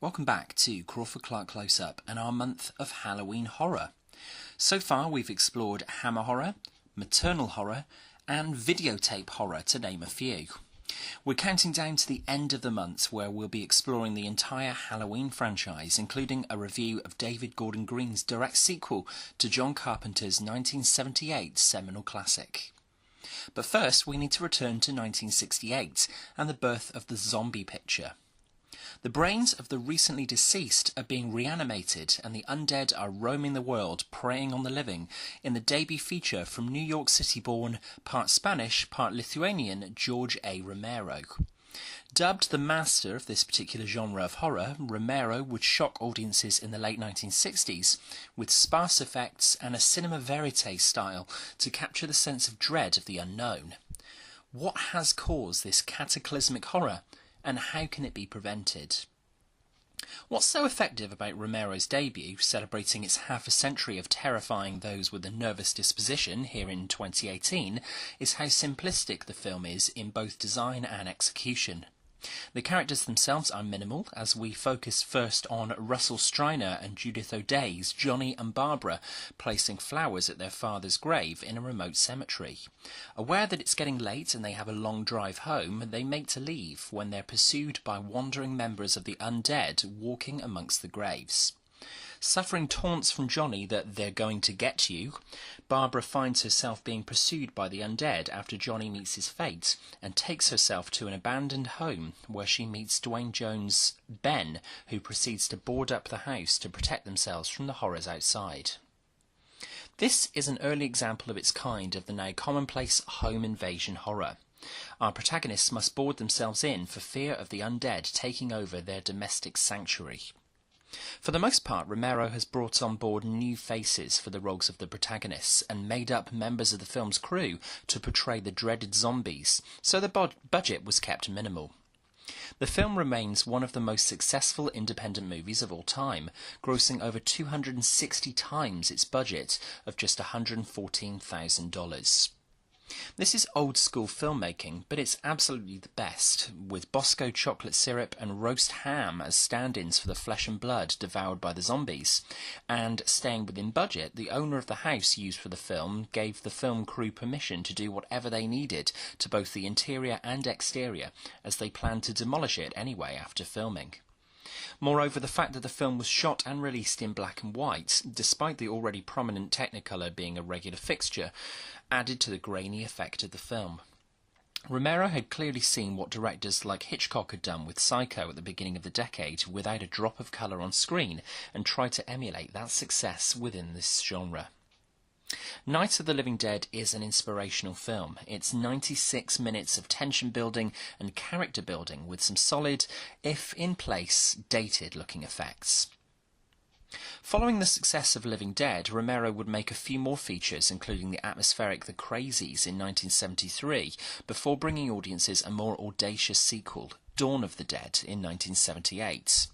Welcome back to Crawford-Clark Close-Up and our month of Halloween horror. So far we've explored hammer horror, maternal horror and videotape horror, to name a few. We're counting down to the end of the month where we'll be exploring the entire Halloween franchise, including a review of David Gordon Green's direct sequel to John Carpenter's 1978 seminal classic. But first we need to return to 1968 and the birth of the zombie picture. The brains of the recently deceased are being reanimated and the undead are roaming the world preying on the living in the debut feature from New York City-born, part Spanish, part Lithuanian George A. Romero. Dubbed the master of this particular genre of horror, Romero would shock audiences in the late 1960s with sparse effects and a cinema verite style to capture the sense of dread of the unknown. What has caused this cataclysmic horror? And how can it be prevented? What's so effective about Romero's debut, celebrating its half a century of terrifying those with a nervous disposition here in 2018, is how simplistic the film is in both design and execution. The characters themselves are minimal, as we focus first on Russell Striner and Judith O'Dea's Johnny and Barbara placing flowers at their father's grave in a remote cemetery. Aware that it's getting late and they have a long drive home, they make to leave when they're pursued by wandering members of the undead walking amongst the graves. Suffering taunts from Johnny that they're going to get you, Barbara finds herself being pursued by the undead after Johnny meets his fate and takes herself to an abandoned home where she meets Dwayne Jones' Ben, who proceeds to board up the house to protect themselves from the horrors outside. This is an early example of its kind of the now commonplace home invasion horror. Our protagonists must board themselves in for fear of the undead taking over their domestic sanctuary. For the most part, Romero has brought on board new faces for the roles of the protagonists and made up members of the film's crew to portray the dreaded zombies, so the budget was kept minimal. The film remains one of the most successful independent movies of all time, grossing over 260 times its budget of just $114,000. This is old-school filmmaking, but it's absolutely the best, with Bosco chocolate syrup and roast ham as stand-ins for the flesh and blood devoured by the zombies. And staying within budget, the owner of the house used for the film gave the film crew permission to do whatever they needed to both the interior and exterior, as they planned to demolish it anyway after filming. Moreover, the fact that the film was shot and released in black and white, despite the already prominent Technicolor being a regular fixture, added to the grainy effect of the film. Romero had clearly seen what directors like Hitchcock had done with Psycho at the beginning of the decade without a drop of colour on screen, and tried to emulate that success within this genre. Night of the Living Dead is an inspirational film. It's 96 minutes of tension building and character building with some solid, if in place, dated-looking effects. Following the success of Living Dead, Romero would make a few more features, including the atmospheric The Crazies in 1973, before bringing audiences a more audacious sequel, Dawn of the Dead, in 1978.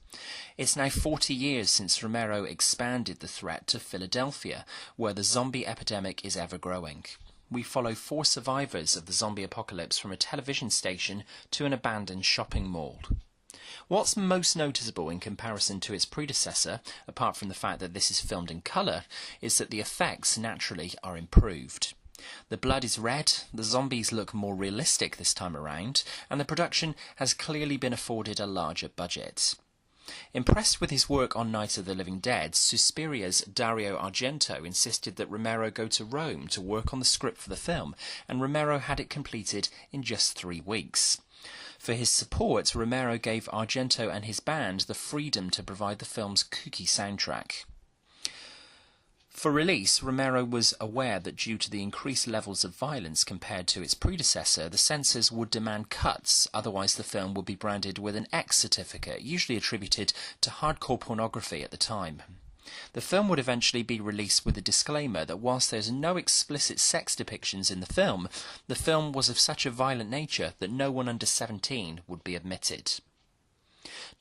It's now 40 years since Romero expanded the threat to Philadelphia, where the zombie epidemic is ever growing. We follow 4 survivors of the zombie apocalypse from a television station to an abandoned shopping mall. What's most noticeable in comparison to its predecessor, apart from the fact that this is filmed in colour, is that the effects naturally are improved. The blood is red, the zombies look more realistic this time around, and the production has clearly been afforded a larger budget. Impressed with his work on Night of the Living Dead, Suspiria's Dario Argento insisted that Romero go to Rome to work on the script for the film, and Romero had it completed in just 3 weeks. For his support, Romero gave Argento and his band the freedom to provide the film's kooky soundtrack. For release, Romero was aware that due to the increased levels of violence compared to its predecessor, the censors would demand cuts, otherwise the film would be branded with an X certificate, usually attributed to hardcore pornography at the time. The film would eventually be released with a disclaimer that whilst there's no explicit sex depictions in the film was of such a violent nature that no one under 17 would be admitted.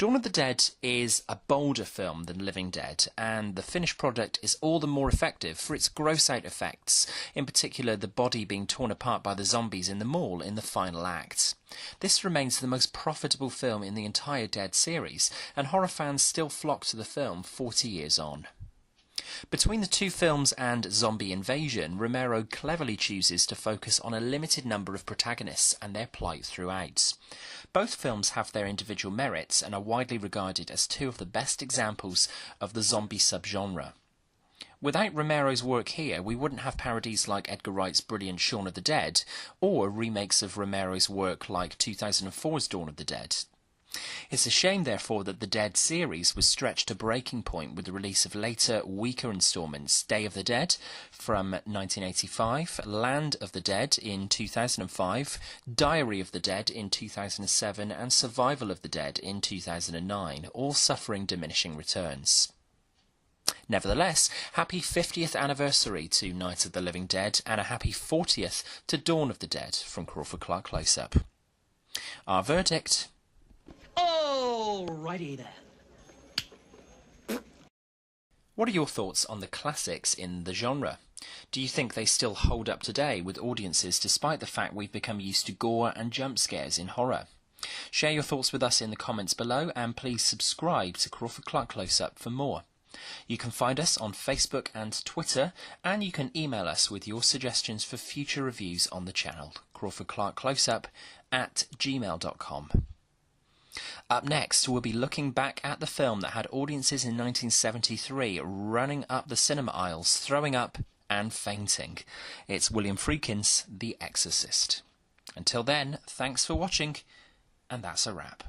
Dawn of the Dead is a bolder film than Living Dead, and the finished product is all the more effective for its gross-out effects, in particular the body being torn apart by the zombies in the mall in the final act. This remains the most profitable film in the entire Dead series, and horror fans still flock to the film 40 years on. Between the two films and Zombie Invasion, Romero cleverly chooses to focus on a limited number of protagonists and their plight throughout. Both films have their individual merits and are widely regarded as two of the best examples of the zombie subgenre. Without Romero's work here, we wouldn't have parodies like Edgar Wright's brilliant Shaun of the Dead, or remakes of Romero's work like 2004's Dawn of the Dead. It's a shame, therefore, that the Dead series was stretched to breaking point with the release of later, weaker instalments: Day of the Dead from 1985, Land of the Dead in 2005, Diary of the Dead in 2007, and Survival of the Dead in 2009, all suffering diminishing returns. Nevertheless, happy 50th anniversary to Night of the Living Dead, and a happy 40th to Dawn of the Dead from Crawford-Clark Close-Up. Our verdict: alrighty then. What are your thoughts on the classics in the genre? Do you think they still hold up today with audiences despite the fact we've become used to gore and jump scares in horror? Share your thoughts with us in the comments below, and please subscribe to Crawford-Clark Close-Up for more. You can find us on Facebook and Twitter, and you can email us with your suggestions for future reviews on the channel, crawfordclarkcloseup@gmail.com. Up next, we'll be looking back at the film that had audiences in 1973 running up the cinema aisles, throwing up and fainting. It's William Friedkin's The Exorcist. Until then, thanks for watching, and that's a wrap.